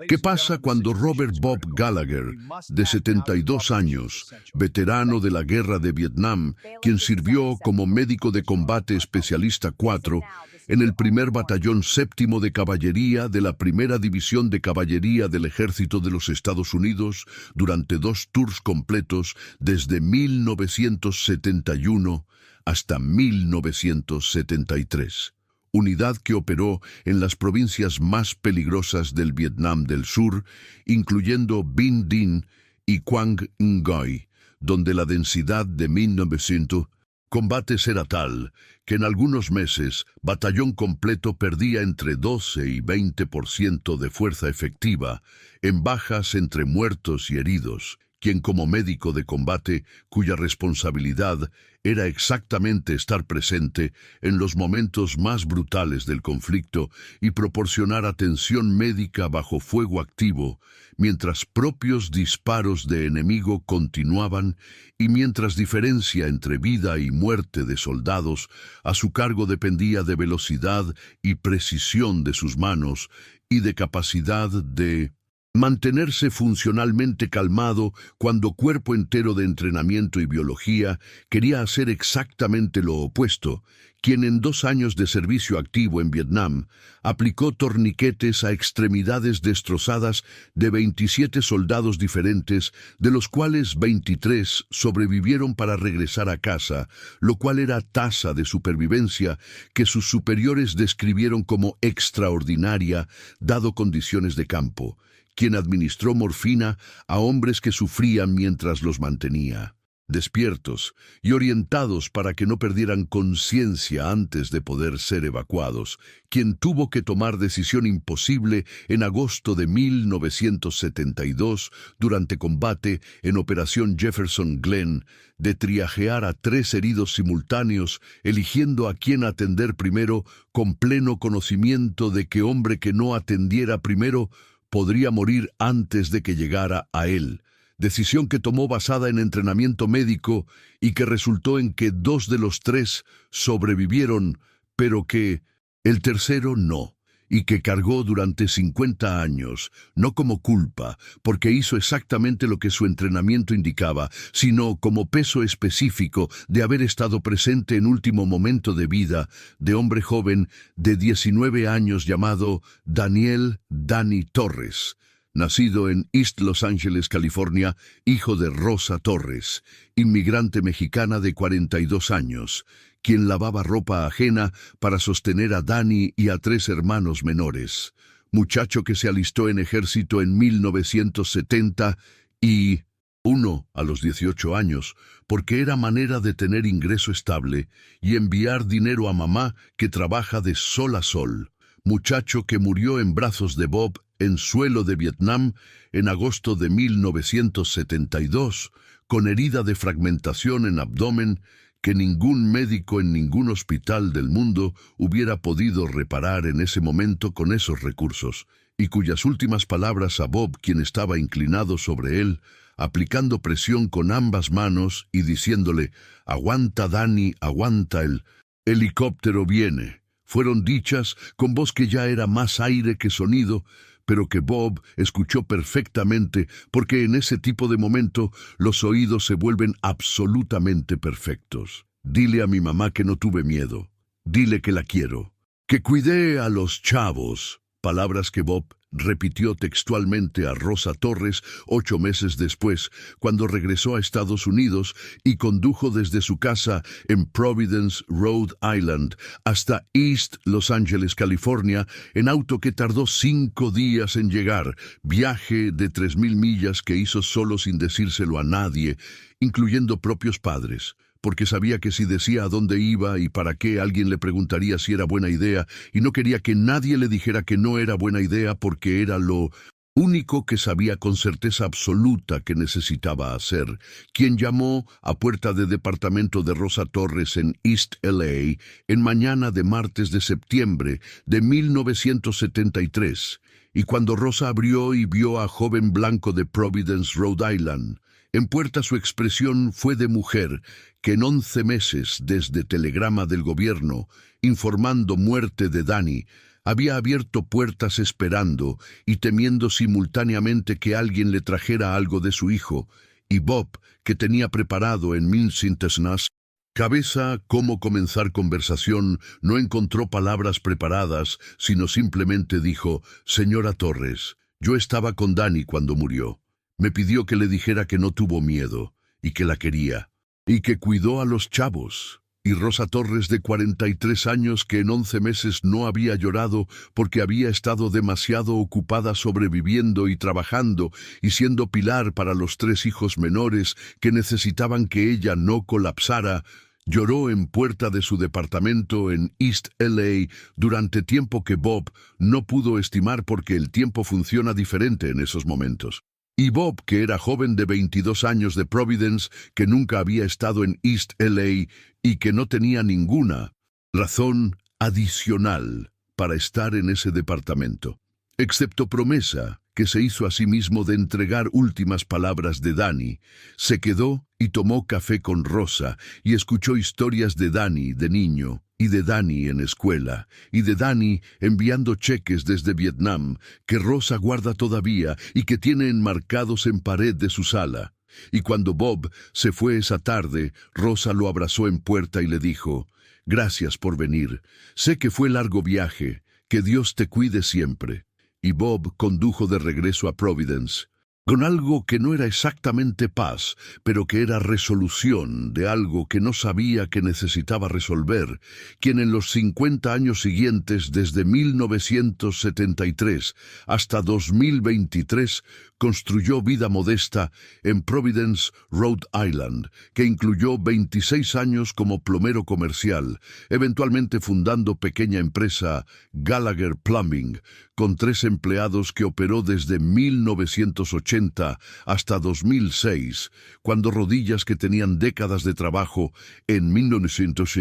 ¿Qué pasa cuando Robert Bob Gallagher, de 72 años, veterano de la Guerra de Vietnam, quien sirvió como médico de combate especialista 4 en el primer batallón séptimo de caballería de la primera división de caballería del Ejército de los Estados Unidos durante 2 tours completos desde 1971 hasta 1973? Unidad que operó en las provincias más peligrosas del Vietnam del Sur, incluyendo Binh Dinh y Quang Ngoc, donde la densidad de 1900 combates era tal que en algunos meses batallón completo perdía entre 12 y 20% de fuerza efectiva, en bajas entre muertos y heridos, quien como médico de combate, cuya responsabilidad era exactamente estar presente en los momentos más brutales del conflicto y proporcionar atención médica bajo fuego activo, mientras propios disparos de enemigo continuaban y mientras diferencia entre vida y muerte de soldados a su cargo dependía de velocidad y precisión de sus manos y de capacidad de mantenerse funcionalmente calmado cuando cuerpo entero de entrenamiento y biología quería hacer exactamente lo opuesto, quien en 2 años de servicio activo en Vietnam aplicó torniquetes a extremidades destrozadas de 27 soldados diferentes, de los cuales 23 sobrevivieron para regresar a casa, lo cual era tasa de supervivencia que sus superiores describieron como extraordinaria, dado condiciones de campo, quien administró morfina a hombres que sufrían mientras los mantenía despiertos y orientados para que no perdieran conciencia antes de poder ser evacuados, quien tuvo que tomar decisión imposible en agosto de 1972 durante combate en Operación Jefferson Glen, de triajear a 3 heridos simultáneos, eligiendo a quién atender primero, con pleno conocimiento de que hombre que no atendiera primero podría morir antes de que llegara a él. Decisión que tomó basada en entrenamiento médico y que resultó en que 2 de los 3 sobrevivieron, pero que el tercero no, y que cargó durante 50 años, no como culpa, porque hizo exactamente lo que su entrenamiento indicaba, sino como peso específico de haber estado presente en último momento de vida de hombre joven de 19 años llamado Daniel "Danny" Torres, nacido en East Los Angeles, California, hijo de Rosa Torres, inmigrante mexicana de 42 años, quien lavaba ropa ajena para sostener a Danny y a 3 hermanos menores. Muchacho que se alistó en ejército en 1970 y a los 18 años, porque era manera de tener ingreso estable y enviar dinero a mamá que trabaja de sol a sol. Muchacho que murió en brazos de Bob en suelo de Vietnam en agosto de 1972, con herida de fragmentación en abdomen que ningún médico en ningún hospital del mundo hubiera podido reparar en ese momento con esos recursos, y cuyas últimas palabras a Bob, quien estaba inclinado sobre él, aplicando presión con ambas manos y diciéndole: «Aguanta, Danny, aguanta, el helicóptero viene», fueron dichas con voz que ya era más aire que sonido, pero que Bob escuchó perfectamente, porque en ese tipo de momento los oídos se vuelven absolutamente perfectos. «Dile a mi mamá que no tuve miedo. Dile que la quiero. Que cuidé a los chavos», palabras que Bob repitió textualmente a Rosa Torres 8 meses después, cuando regresó a Estados Unidos y condujo desde su casa en Providence, Rhode Island, hasta East Los Angeles, California, en auto que tardó 5 días en llegar, viaje de 3,000 millas que hizo solo sin decírselo a nadie, incluyendo propios padres, porque sabía que si decía a dónde iba y para qué, alguien le preguntaría si era buena idea, y no quería que nadie le dijera que no era buena idea porque era lo único que sabía con certeza absoluta que necesitaba hacer. Quien llamó a puerta de departamento de Rosa Torres en East LA en mañana de martes de septiembre de 1973, y cuando Rosa abrió y vio a joven blanco de Providence, Rhode Island, en puerta su expresión fue de mujer que en 11 meses desde telegrama del gobierno informando muerte de Danny Había abierto puertas esperando y temiendo simultáneamente que alguien le trajera algo de su hijo, y Bob, que tenía preparado en Mincintesnas cabeza cómo comenzar conversación, no encontró palabras preparadas, sino simplemente dijo: «Señora Torres, yo estaba con Dani cuando murió. Me pidió que le dijera que no tuvo miedo, y que la quería, y que cuidó a los chavos». Y Rosa Torres, de 43 años, que en 11 meses no había llorado porque había estado demasiado ocupada sobreviviendo y trabajando y siendo pilar para los 3 hijos menores que necesitaban que ella no colapsara, lloró en puerta de su departamento en East LA durante tiempo que Bob no pudo estimar, porque el tiempo funciona diferente en esos momentos. Y Bob, que era joven de 22 años de Providence, que nunca había estado en East LA y que no tenía ninguna razón adicional para estar en ese departamento, excepto promesa que se hizo a sí mismo de entregar últimas palabras de Dani, se quedó y tomó café con Rosa y escuchó historias de Dani de niño, y de Dani en escuela, y de Dani enviando cheques desde Vietnam, que Rosa guarda todavía y que tiene enmarcados en pared de su sala. Y cuando Bob se fue esa tarde, Rosa lo abrazó en puerta y le dijo: «Gracias por venir. Sé que fue largo viaje. Que Dios te cuide siempre». Y Bob condujo de regreso a Providence, con algo que no era exactamente paz, pero que era resolución de algo que no sabía que necesitaba resolver, quien en los 50 años siguientes, desde 1973 hasta 2023, construyó vida modesta en Providence, Rhode Island, que incluyó 26 años como plomero comercial, eventualmente fundando pequeña empresa Gallagher Plumbing, con 3 empleados, que operó desde 1980 hasta 2006, cuando rodillas que tenían décadas de trabajo en 1900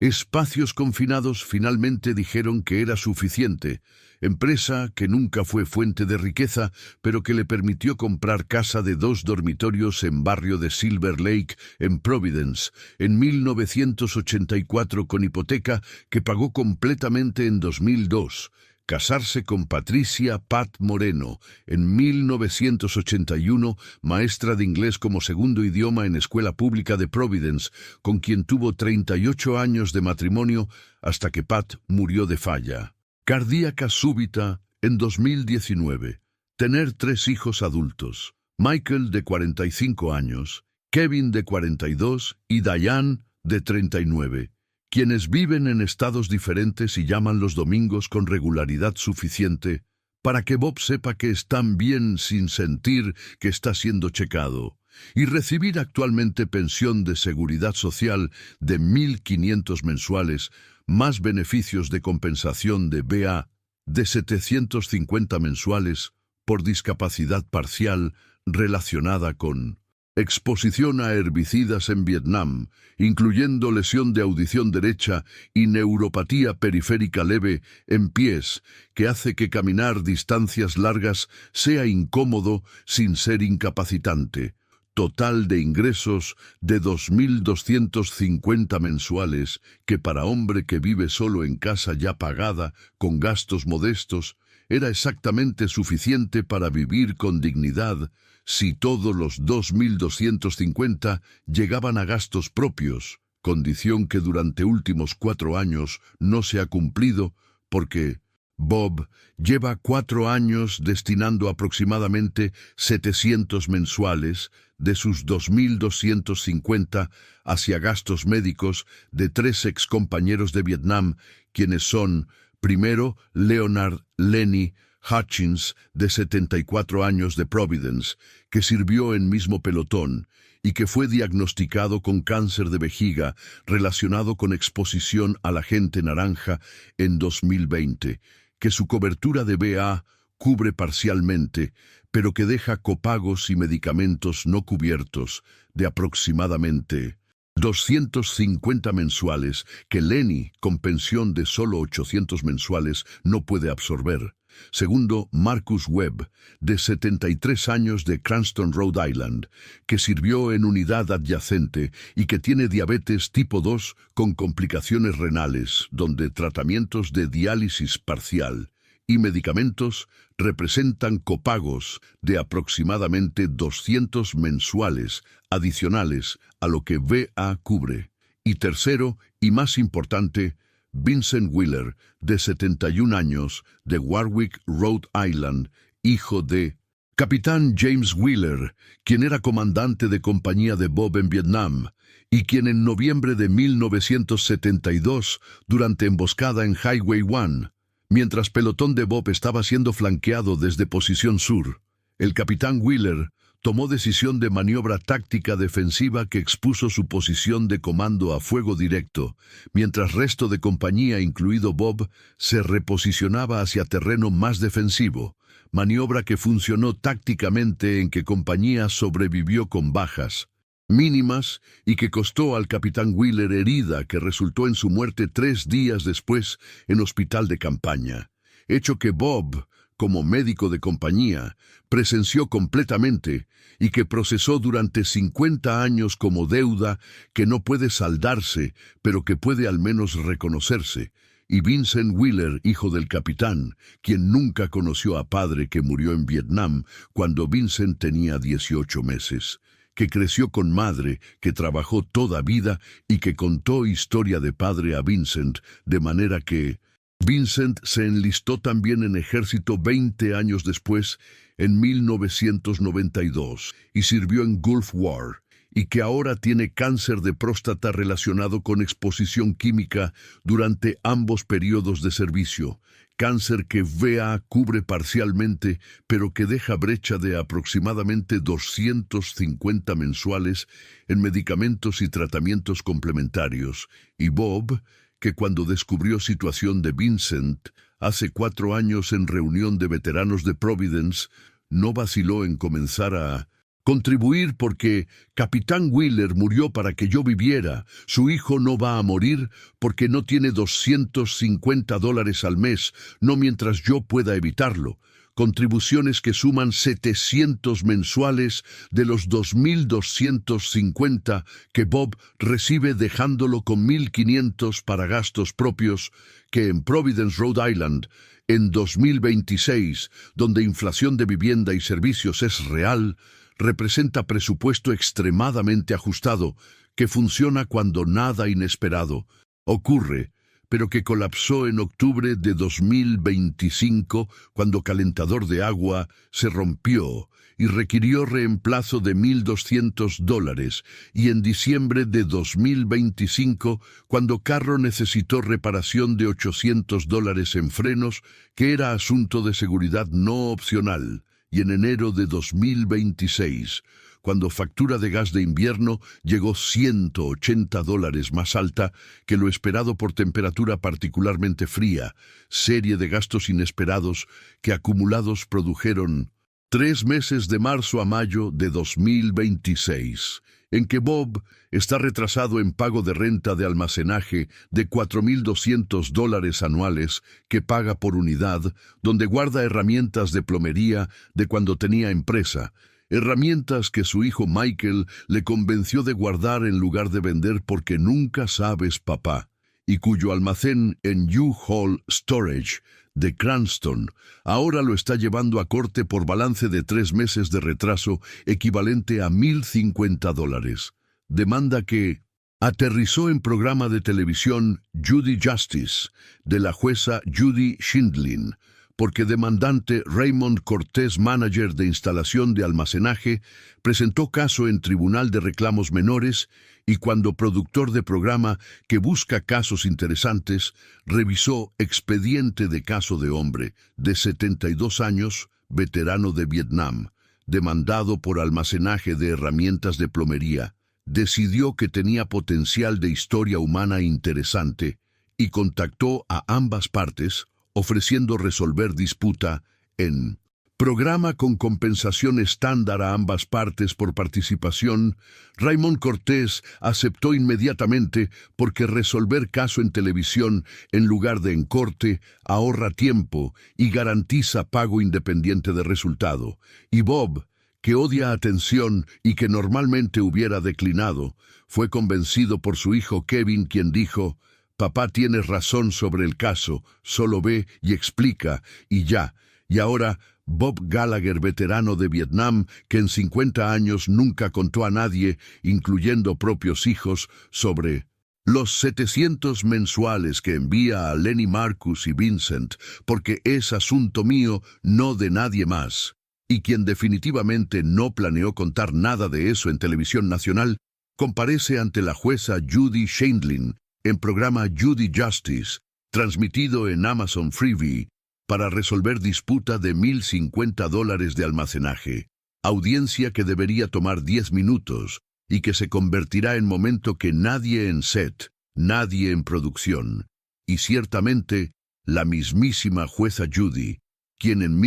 espacios confinados finalmente dijeron que era suficiente. Empresa que nunca fue fuente de riqueza, pero que le permitió comprar casa de 2 dormitorios en barrio de Silver Lake, en Providence, en 1984, con hipoteca que pagó completamente en 2002. Casarse con Patricia Pat Moreno en 1981, maestra de inglés como segundo idioma en escuela pública de Providence, con quien tuvo 38 años de matrimonio hasta que Pat murió de falla cardíaca súbita en 2019. Tener 3 hijos adultos: Michael, de 45 años, Kevin, de 42, y Diane, de 39. Quienes viven en estados diferentes y llaman los domingos con regularidad suficiente para que Bob sepa que están bien sin sentir que está siendo checado, y recibir actualmente pensión de seguridad social de 1.500 mensuales, más beneficios de compensación de BA de 750 mensuales por discapacidad parcial relacionada con exposición a herbicidas en Vietnam, incluyendo lesión de audición derecha y neuropatía periférica leve en pies, que hace que caminar distancias largas sea incómodo sin ser incapacitante. Total de ingresos de 2.250 mensuales, que para hombre que vive solo en casa ya pagada, con gastos modestos, era exactamente suficiente para vivir con dignidad, si todos los 2.250 llegaban a gastos propios, condición que durante últimos 4 años no se ha cumplido, porque Bob lleva 4 años destinando aproximadamente 700 mensuales de sus 2.250 hacia gastos médicos de 3 excompañeros de Vietnam, quienes son, primero, Leonard Lenny Hutchins, de 74 años, de Providence, que sirvió en mismo pelotón y que fue diagnosticado con cáncer de vejiga relacionado con exposición al agente naranja en 2020, que su cobertura de BA cubre parcialmente, pero que deja copagos y medicamentos no cubiertos de aproximadamente 250 mensuales, que Lenny, con pensión de solo 800 mensuales, no puede absorber. Segundo, Marcus Webb, de 73 años de Cranston, Rhode Island, que sirvió en unidad adyacente y que tiene diabetes tipo 2 con complicaciones renales, donde tratamientos de diálisis parcial y medicamentos representan copagos de aproximadamente 200 mensuales adicionales a lo que VA cubre. Y tercero, y más importante, Vincent Wheeler, de 71 años, de Warwick, Rhode Island, hijo de Capitán James Wheeler, quien era comandante de compañía de Bob en Vietnam, y quien en noviembre de 1972, durante emboscada en Highway 1, mientras pelotón de Bob estaba siendo flanqueado desde posición sur, el capitán Wheeler tomó decisión de maniobra táctica defensiva que expuso su posición de comando a fuego directo, mientras resto de compañía, incluido Bob, se reposicionaba hacia terreno más defensivo, maniobra que funcionó tácticamente en que compañía sobrevivió con bajas mínimas y que costó al capitán Wheeler herida que resultó en su muerte 3 días después en hospital de campaña, hecho que Bob, como médico de compañía, presenció completamente y que procesó durante 50 años como deuda que no puede saldarse, pero que puede al menos reconocerse. Y Vincent Wheeler, hijo del capitán, quien nunca conoció a padre que murió en Vietnam cuando Vincent tenía 18 meses, que creció con madre, que trabajó toda vida y que contó historia de padre a Vincent, de manera que Vincent se enlistó también en ejército 20 años después, en 1992, y sirvió en Gulf War, y que ahora tiene cáncer de próstata relacionado con exposición química durante ambos periodos de servicio, cáncer que VA cubre parcialmente, pero que deja brecha de aproximadamente 250 mensuales en medicamentos y tratamientos complementarios, y Bob, que cuando descubrió situación de Vincent, hace 4 años en reunión de veteranos de Providence, no vaciló en comenzar a contribuir porque Capitán Wheeler murió para que yo viviera. Su hijo no va a morir porque no tiene $250 al mes, no mientras yo pueda evitarlo. Contribuciones que suman 700 mensuales de los 2.250 que Bob recibe, dejándolo con 1.500 para gastos propios, que en Providence, Rhode Island, en 2026, donde inflación de vivienda y servicios es real, representa presupuesto extremadamente ajustado, que funciona cuando nada inesperado ocurre, pero que colapsó en octubre de 2025 cuando calentador de agua se rompió y requirió reemplazo de $1.200, y en diciembre de 2025 cuando carro necesitó reparación de $800 en frenos, que era asunto de seguridad no opcional, y en enero de 2026, cuando factura de gas de invierno llegó $180 más alta que lo esperado por temperatura particularmente fría, serie de gastos inesperados que acumulados produjeron 3 meses de marzo a mayo de 2026, en que Bob está retrasado en pago de renta de almacenaje de $4.200 anuales que paga por unidad, donde guarda herramientas de plomería de cuando tenía empresa, herramientas que su hijo Michael le convenció de guardar en lugar de vender porque nunca sabes, papá, y cuyo almacén en U-Haul Storage de Cranston ahora lo está llevando a corte por balance de 3 meses de retraso equivalente a $1.050. Demanda que aterrizó en programa de televisión Judy Justice de la jueza Judy Schindlin, porque demandante Raymond Cortés, manager de instalación de almacenaje, presentó caso en Tribunal de Reclamos Menores, y cuando productor de programa que busca casos interesantes, revisó expediente de caso de hombre de 72 años, veterano de Vietnam, demandado por almacenaje de herramientas de plomería, decidió que tenía potencial de historia humana interesante y contactó a ambas partes, ofreciendo resolver disputa en programa con compensación estándar a ambas partes por participación, Raymond Cortés aceptó inmediatamente porque resolver caso en televisión en lugar de en corte ahorra tiempo y garantiza pago independiente de resultado. Y Bob, que odia atención y que normalmente hubiera declinado, fue convencido por su hijo Kevin, quien dijo: «Papá tiene razón sobre el caso, solo ve y explica, y ya». Y ahora, Bob Gallagher, veterano de Vietnam, que en 50 años nunca contó a nadie, incluyendo propios hijos, sobre los 700 mensuales que envía a Lenny Marcus y Vincent, porque es asunto mío, no de nadie más, y quien definitivamente no planeó contar nada de eso en televisión nacional, comparece ante la jueza Judy Sheindlin en programa Judy Justice, transmitido en Amazon Freevee, para resolver disputa de $1,050 de almacenaje, audiencia que debería tomar 10 minutos y que se convertirá en momento que nadie en set, nadie en producción, y ciertamente la mismísima jueza Judy, quien en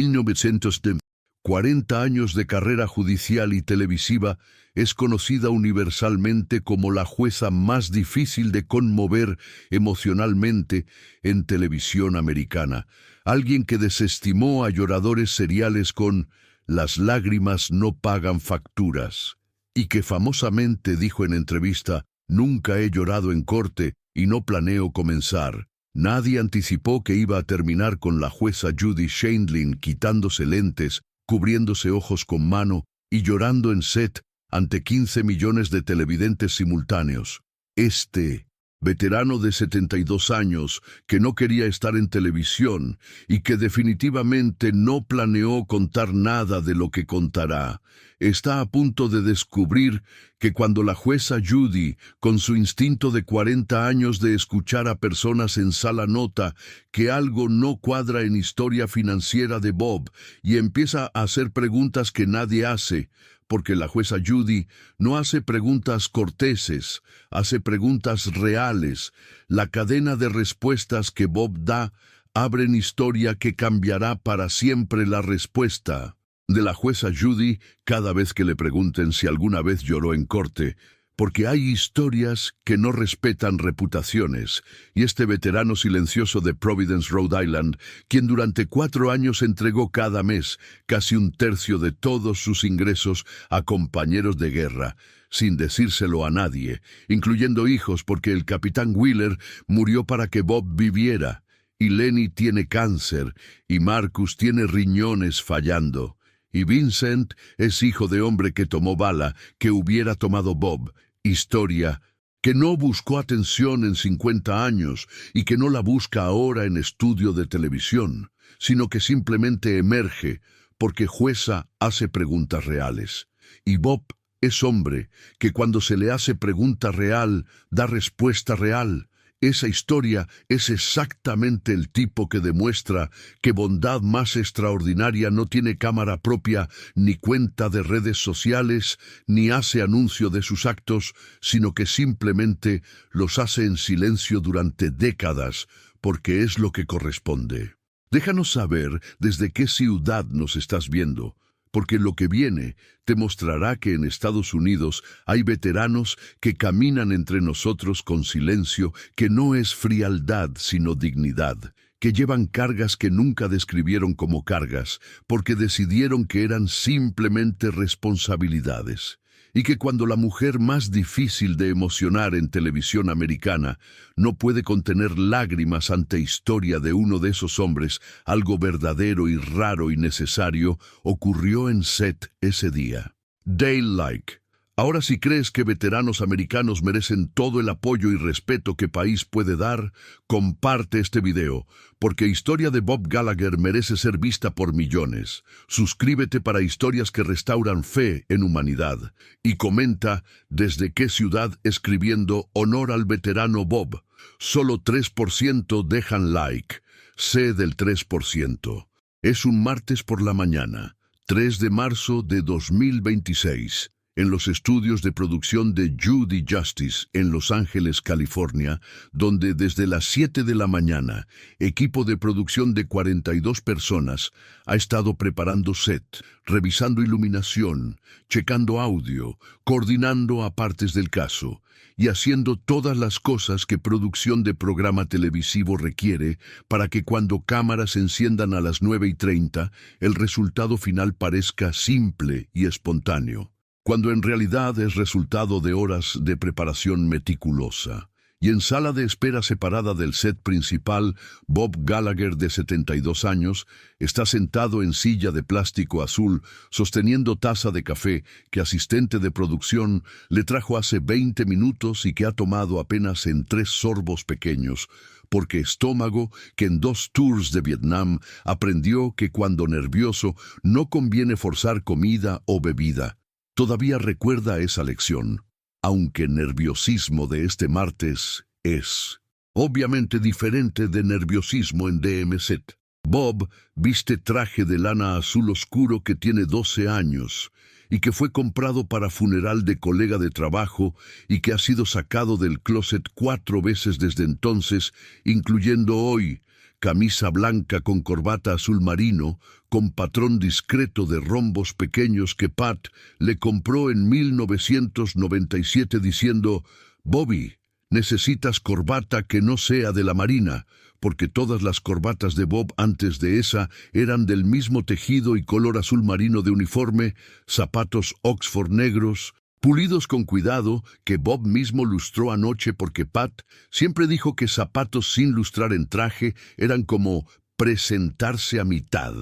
40 años de carrera judicial y televisiva, es conocida universalmente como la jueza más difícil de conmover emocionalmente en televisión americana. Alguien que desestimó a lloradores seriales con «Las lágrimas no pagan facturas», y que famosamente dijo en entrevista: «Nunca he llorado en corte y no planeo comenzar». Nadie anticipó que iba a terminar con la jueza Judy Sheindlin quitándose lentes, cubriéndose ojos con mano y llorando en set ante 15 millones de televidentes simultáneos. Este veterano de 72 años, que no quería estar en televisión y que definitivamente no planeó contar nada de lo que contará, está a punto de descubrir que cuando la jueza Judy, con su instinto de 40 años de escuchar a personas en sala, nota que algo no cuadra en historia financiera de Bob y empieza a hacer preguntas que nadie hace, porque la jueza Judy no hace preguntas corteses, hace preguntas reales. La cadena de respuestas que Bob da abren historia que cambiará para siempre la respuesta de la jueza Judy cada vez que le pregunten si alguna vez lloró en corte, porque hay historias que no respetan reputaciones, y este veterano silencioso de Providence, Rhode Island, quien durante 4 años entregó cada mes casi 1/3 de todos sus ingresos a compañeros de guerra, sin decírselo a nadie, incluyendo hijos, porque el capitán Wheeler murió para que Bob viviera, y Lenny tiene cáncer, y Marcus tiene riñones fallando, y Vincent es hijo de hombre que tomó bala que hubiera tomado Bob. Historia que no buscó atención en 50 años y que no la busca ahora en estudio de televisión, sino que simplemente emerge porque jueza hace preguntas reales. Y Bob es hombre que cuando se le hace pregunta real, da respuesta real. Esa historia es exactamente el tipo que demuestra que bondad más extraordinaria no tiene cámara propia, ni cuenta de redes sociales, ni hace anuncio de sus actos, sino que simplemente los hace en silencio durante décadas, porque es lo que corresponde. Déjanos saber desde qué ciudad nos estás viendo, porque lo que viene te mostrará que en Estados Unidos hay veteranos que caminan entre nosotros con silencio, que no es frialdad sino dignidad, que llevan cargas que nunca describieron como cargas, porque decidieron que eran simplemente responsabilidades. Y que cuando la mujer más difícil de emocionar en televisión americana no puede contener lágrimas ante historia de uno de esos hombres, algo verdadero y raro y necesario ocurrió en set ese día. Dale Like. Ahora, si crees que veteranos americanos merecen todo el apoyo y respeto que país puede dar, comparte este video, porque historia de Bob Gallagher merece ser vista por millones. Suscríbete para historias que restauran fe en humanidad. Y comenta desde qué ciudad escribiendo honor al veterano Bob. Solo 3% dejan like. Sé del 3%. Es un martes por la mañana, 3 de marzo de 2026. en los estudios de producción de Judy Justice en Los Ángeles, California, donde desde las 7 de la mañana, equipo de producción de 42 personas ha estado preparando set, revisando iluminación, checando audio, coordinando a partes del caso y haciendo todas las cosas que producción de programa televisivo requiere para que cuando cámaras se enciendan a las 9:30, el resultado final parezca simple y espontáneo, cuando en realidad es resultado de horas de preparación meticulosa. Y en sala de espera separada del set principal, Bob Gallagher, de 72 años, está sentado en silla de plástico azul, sosteniendo taza de café que asistente de producción le trajo hace 20 minutos y que ha tomado apenas en 3 sorbos pequeños, porque estómago, que en 2 tours de Vietnam aprendió que cuando nervioso no conviene forzar comida o bebida. Todavía recuerda esa lección, aunque el nerviosismo de este martes es obviamente diferente de nerviosismo en DMZ. Bob viste traje de lana azul oscuro que tiene 12 años y que fue comprado para funeral de colega de trabajo y que ha sido sacado del closet 4 veces desde entonces, incluyendo hoy. Camisa blanca con corbata azul marino, con patrón discreto de rombos pequeños que Pat le compró en 1997 diciendo: «Bobby, necesitas corbata que no sea de la Marina», porque todas las corbatas de Bob antes de esa eran del mismo tejido y color azul marino de uniforme, zapatos Oxford negros, pulidos con cuidado, que Bob mismo lustró anoche porque Pat siempre dijo que zapatos sin lustrar en traje eran como presentarse a mitad.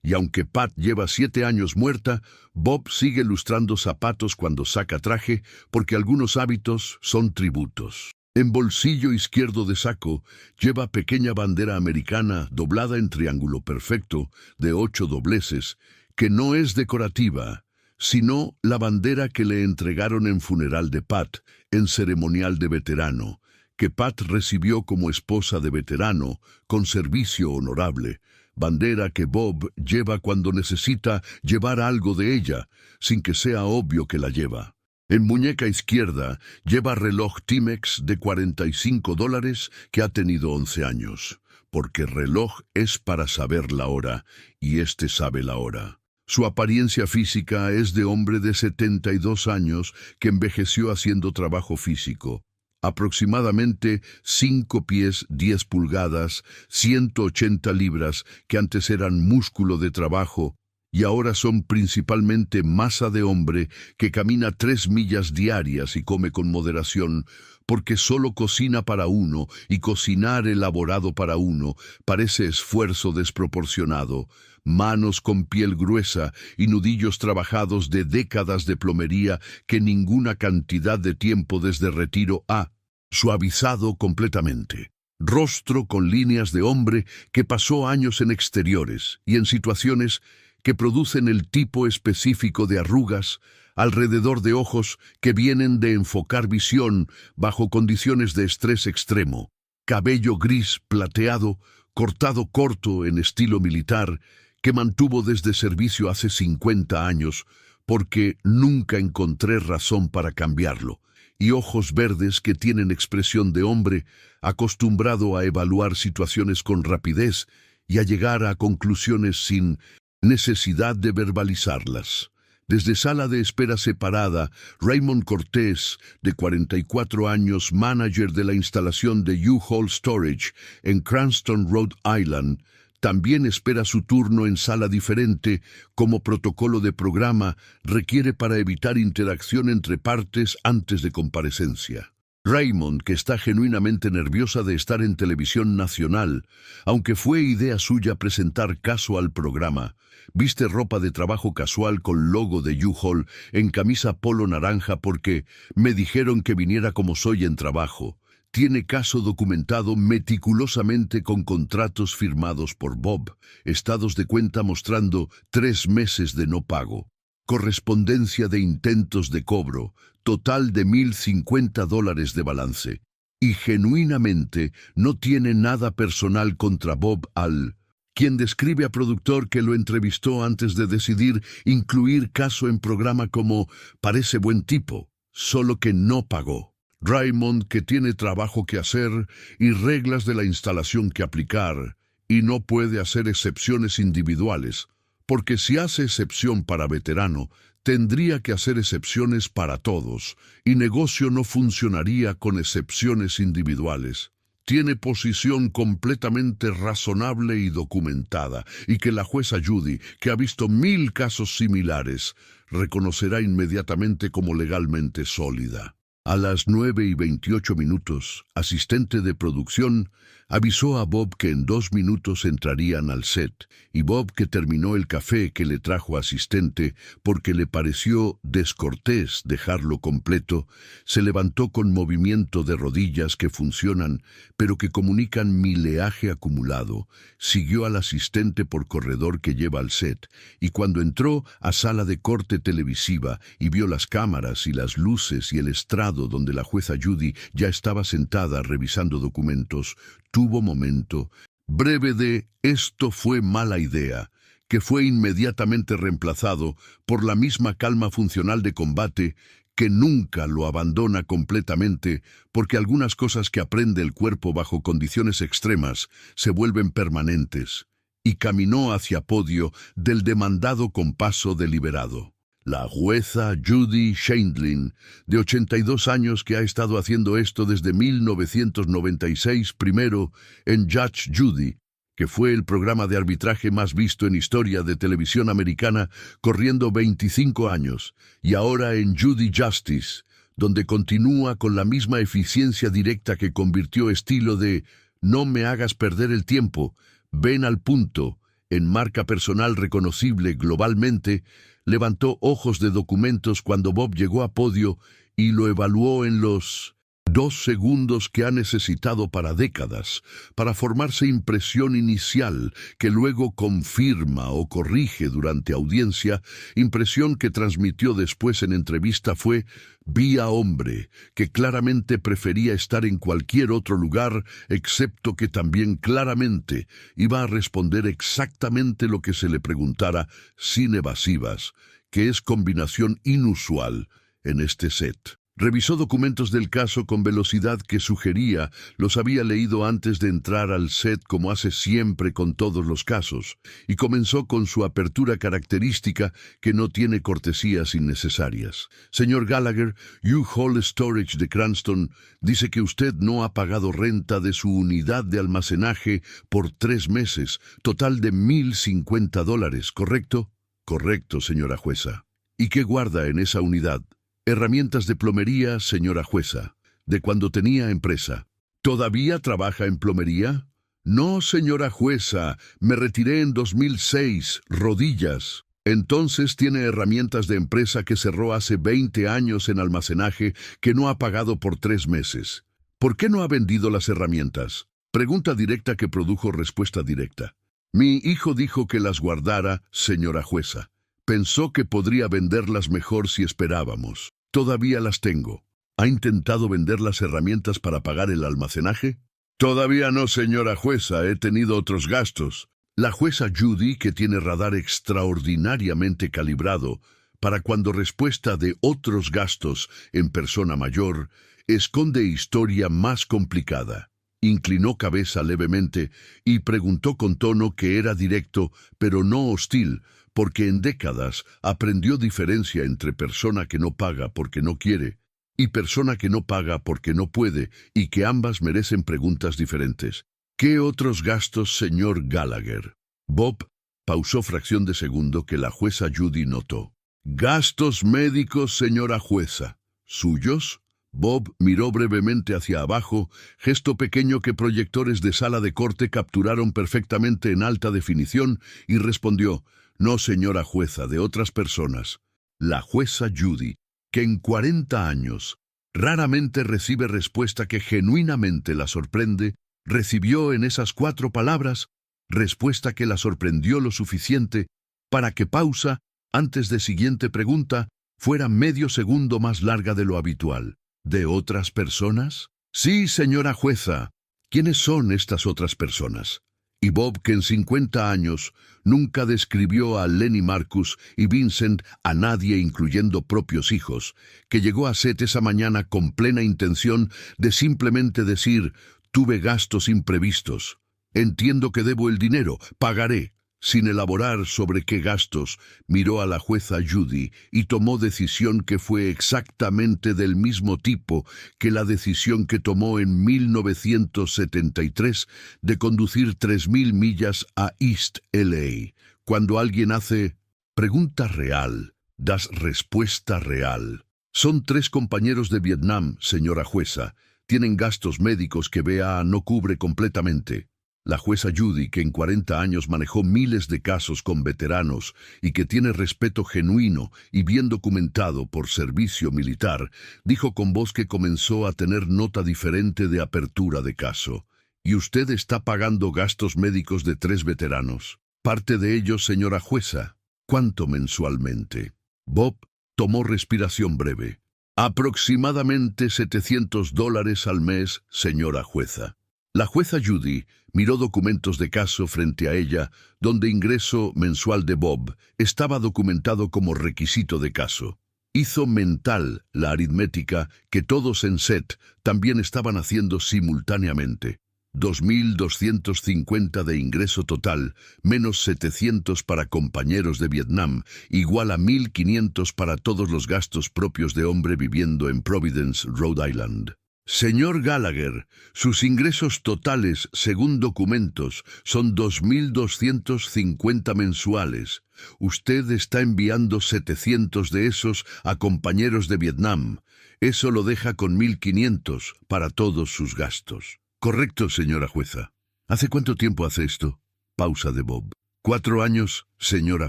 Y aunque Pat lleva 7 años muerta, Bob sigue lustrando zapatos cuando saca traje porque algunos hábitos son tributos. En bolsillo izquierdo de saco lleva pequeña bandera americana doblada en triángulo perfecto de 8 dobleces, que no es decorativa, sino la bandera que le entregaron en funeral de Pat, en ceremonial de veterano, que Pat recibió como esposa de veterano, con servicio honorable, bandera que Bob lleva cuando necesita llevar algo de ella, sin que sea obvio que la lleva. En muñeca izquierda lleva reloj Timex de $45 que ha tenido 11 años, porque reloj es para saber la hora, y este sabe la hora. Su apariencia física es de hombre de 72 años que envejeció haciendo trabajo físico. Aproximadamente 5 pies 10 pulgadas, 180 libras, que antes eran músculo de trabajo y ahora son principalmente masa de hombre que camina 3 millas diarias y come con moderación, porque solo cocina para uno y cocinar elaborado para uno parece esfuerzo desproporcionado. Manos con piel gruesa y nudillos trabajados de décadas de plomería que ninguna cantidad de tiempo desde retiro ha suavizado completamente. Rostro con líneas de hombre que pasó años en exteriores y en situaciones que producen el tipo específico de arrugas alrededor de ojos que vienen de enfocar visión bajo condiciones de estrés extremo. Cabello gris plateado, cortado corto en estilo militar, que mantuvo desde servicio hace 50 años, porque nunca encontré razón para cambiarlo, y ojos verdes que tienen expresión de hombre, acostumbrado a evaluar situaciones con rapidez y a llegar a conclusiones sin necesidad de verbalizarlas. Desde sala de espera separada, Raymond Cortés, de 44 años, manager de la instalación de U-Haul Storage en Cranston, Rhode Island, también espera su turno en sala diferente, como protocolo de programa requiere para evitar interacción entre partes antes de comparecencia. Raymond, que está genuinamente nerviosa de estar en televisión nacional, aunque fue idea suya presentar caso al programa, viste ropa de trabajo casual con logo de U-Haul en camisa polo naranja porque me dijeron que viniera como soy en trabajo. Tiene caso documentado meticulosamente con contratos firmados por Bob, estados de cuenta mostrando 3 meses de no pago, correspondencia de intentos de cobro, total de $1,050 de balance, y genuinamente no tiene nada personal contra Bob al quien describe a productor que lo entrevistó antes de decidir incluir caso en programa como «parece buen tipo, solo que no pagó». Raymond, que tiene trabajo que hacer y reglas de la instalación que aplicar, y no puede hacer excepciones individuales, porque si hace excepción para veterano, tendría que hacer excepciones para todos, y negocio no funcionaría con excepciones individuales. Tiene posición completamente razonable y documentada, y que la jueza Judy, que ha visto 1000 casos similares, reconocerá inmediatamente como legalmente sólida. A las 9:28, asistente de producción avisó a Bob que en 2 minutos entrarían al set, y Bob, que terminó el café que le trajo asistente porque le pareció descortés dejarlo completo, se levantó con movimiento de rodillas que funcionan, pero que comunican mileaje acumulado, siguió al asistente por corredor que lleva al set, y cuando entró a sala de corte televisiva y vio las cámaras y las luces y el estrado donde la jueza Judy ya estaba sentada revisando documentos, tuvo momento breve de «esto fue mala idea», que fue inmediatamente reemplazado por la misma calma funcional de combate que nunca lo abandona completamente, porque algunas cosas que aprende el cuerpo bajo condiciones extremas se vuelven permanentes, y caminó hacia podio del demandado con paso deliberado. La jueza Judy Sheindlin, de 82 años, que ha estado haciendo esto desde 1996, primero en Judge Judy, que fue el programa de arbitraje más visto en historia de televisión americana, corriendo 25 años, y ahora en Judy Justice, donde continúa con la misma eficiencia directa que convirtió estilo de «no me hagas perder el tiempo, ven al punto», en marca personal reconocible globalmente. Levantó ojos de documentos cuando Bob llegó a podio y lo evaluó en los 2 segundos que ha necesitado para décadas, para formarse impresión inicial que luego confirma o corrige durante audiencia. Impresión que transmitió después en entrevista fue «vi a hombre, que claramente prefería estar en cualquier otro lugar, excepto que también claramente iba a responder exactamente lo que se le preguntara, sin evasivas», que es combinación inusual en este set. Revisó documentos del caso con velocidad que sugería los había leído antes de entrar al set, como hace siempre con todos los casos, y comenzó con su apertura característica que no tiene cortesías innecesarias. «Señor Gallagher, U-Haul Storage de Cranston dice que usted no ha pagado renta de su unidad de almacenaje por 3 meses, total de $1,050, ¿correcto?» «Correcto, señora jueza». «¿Y qué guarda en esa unidad?» «Herramientas de plomería, señora jueza, de cuando tenía empresa». «¿Todavía trabaja en plomería?» «No, señora jueza, me retiré en 2006, rodillas». «Entonces tiene herramientas de empresa que cerró hace 20 años en almacenaje que no ha pagado por 3 meses. ¿Por qué no ha vendido las herramientas?» Pregunta directa que produjo respuesta directa. «Mi hijo dijo que las guardara, señora jueza. Pensó que podría venderlas mejor si esperábamos. Todavía las tengo». «¿Ha intentado vender las herramientas para pagar el almacenaje?» «Todavía no, señora jueza, he tenido otros gastos». La jueza Judy, que tiene radar extraordinariamente calibrado para cuando respuesta de otros gastos en persona mayor, esconde historia más complicada. Inclinó cabeza levemente y preguntó con tono que era directo, pero no hostil, porque en décadas aprendió diferencia entre persona que no paga porque no quiere y persona que no paga porque no puede, y que ambas merecen preguntas diferentes. «¿Qué otros gastos, señor Gallagher?» Bob pausó fracción de segundo que la jueza Judy notó. «Gastos médicos, señora jueza». «¿Suyos?» Bob miró brevemente hacia abajo, gesto pequeño que proyectores de sala de corte capturaron perfectamente en alta definición, y respondió: «No, señora jueza, de otras personas». La jueza Judy, que en 40 años raramente recibe respuesta que genuinamente la sorprende, recibió en esas 4 palabras respuesta que la sorprendió lo suficiente para que pausa antes de siguiente pregunta fuera medio segundo más larga de lo habitual. «¿De otras personas?» «Sí, señora jueza». «¿Quiénes son estas otras personas?» Y Bob, que en 50 años nunca describió a Lenny Marcus y Vincent a nadie, incluyendo propios hijos, que llegó a Seth esa mañana con plena intención de simplemente decir: tuve gastos imprevistos. Entiendo que debo el dinero, pagaré. Sin elaborar sobre qué gastos, miró a la jueza Judy y tomó decisión que fue exactamente del mismo tipo que la decisión que tomó en 1973 de conducir 3.000 millas a East LA. Cuando alguien hace pregunta real, das respuesta real. Son 3 compañeros de Vietnam, señora jueza. Tienen gastos médicos que VA no cubre completamente. La jueza Judy, que en 40 años manejó miles de casos con veteranos y que tiene respeto genuino y bien documentado por servicio militar, dijo con voz que comenzó a tener nota diferente de apertura de caso. ¿Y usted está pagando gastos médicos de 3 veteranos? Parte de ellos, señora jueza. ¿Cuánto mensualmente? Bob tomó respiración breve. Aproximadamente $700 al mes, señora jueza. La jueza Judy miró documentos de caso frente a ella, donde ingreso mensual de Bob estaba documentado como requisito de caso. Hizo mental la aritmética que todos en Seth también estaban haciendo simultáneamente. 2.250 de ingreso total, menos 700 para compañeros de Vietnam, igual a 1.500 para todos los gastos propios de hombre viviendo en Providence, Rhode Island. Señor Gallagher, sus ingresos totales, según documentos, son 2.250 mensuales. Usted está enviando 700 de esos a compañeros de Vietnam. Eso lo deja con 1.500 para todos sus gastos. Correcto, señora jueza. ¿Hace cuánto tiempo hace esto? Pausa de Bob. 4 años, señora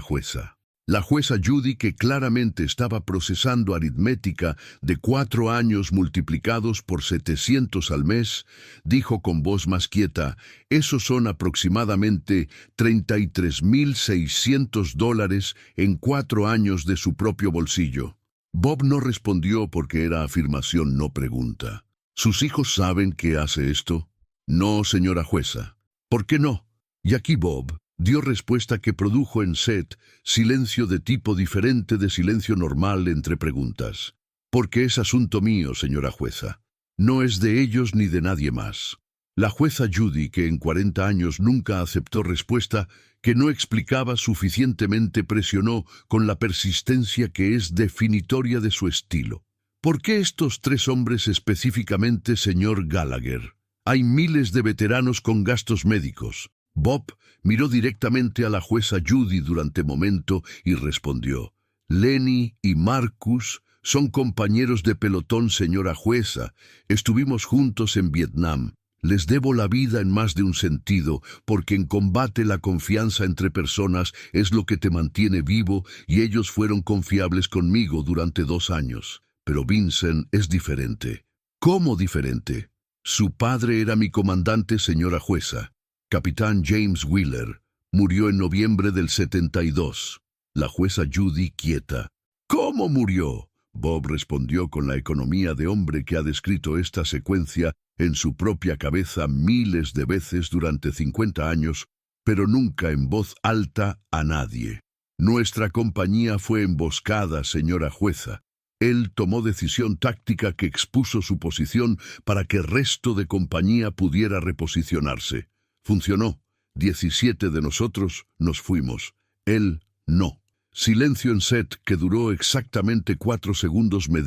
jueza. La jueza Judy, que claramente estaba procesando aritmética de 4 años multiplicados por 700 al mes, dijo con voz más quieta: esos son aproximadamente $33.600 en 4 años de su propio bolsillo. Bob no respondió porque era afirmación, no pregunta. ¿Sus hijos saben que hace esto? No, señora jueza. ¿Por qué no? Y aquí Bob dio respuesta que produjo en Seth silencio de tipo diferente de silencio normal entre preguntas. Porque es asunto mío, señora jueza. No es de ellos ni de nadie más. La jueza Judy, que en 40 años nunca aceptó respuesta que no explicaba suficientemente, presionó con la persistencia que es definitoria de su estilo. ¿Por qué estos 3 hombres específicamente, señor Gallagher? Hay miles de veteranos con gastos médicos. Bob miró directamente a la jueza Judy durante momento y respondió: Lenny y Marcus son compañeros de pelotón, señora jueza. Estuvimos juntos en Vietnam. Les debo la vida en más de un sentido, porque en combate la confianza entre personas es lo que te mantiene vivo, y ellos fueron confiables conmigo durante 2 años. Pero Vincent es diferente. ¿Cómo diferente? Su padre era mi comandante, señora jueza. Capitán James Wheeler murió en noviembre del 72. La jueza Judy quieta. ¿Cómo murió? Bob respondió con la economía de hombre que ha descrito esta secuencia en su propia cabeza miles de veces durante 50 años, pero nunca en voz alta a nadie. Nuestra compañía fue emboscada, señora jueza. Él tomó decisión táctica que expuso su posición para que el resto de compañía pudiera reposicionarse. Funcionó. 17 de nosotros nos fuimos. Él no. Silencio en Seth que duró exactamente 4 segundos medidos.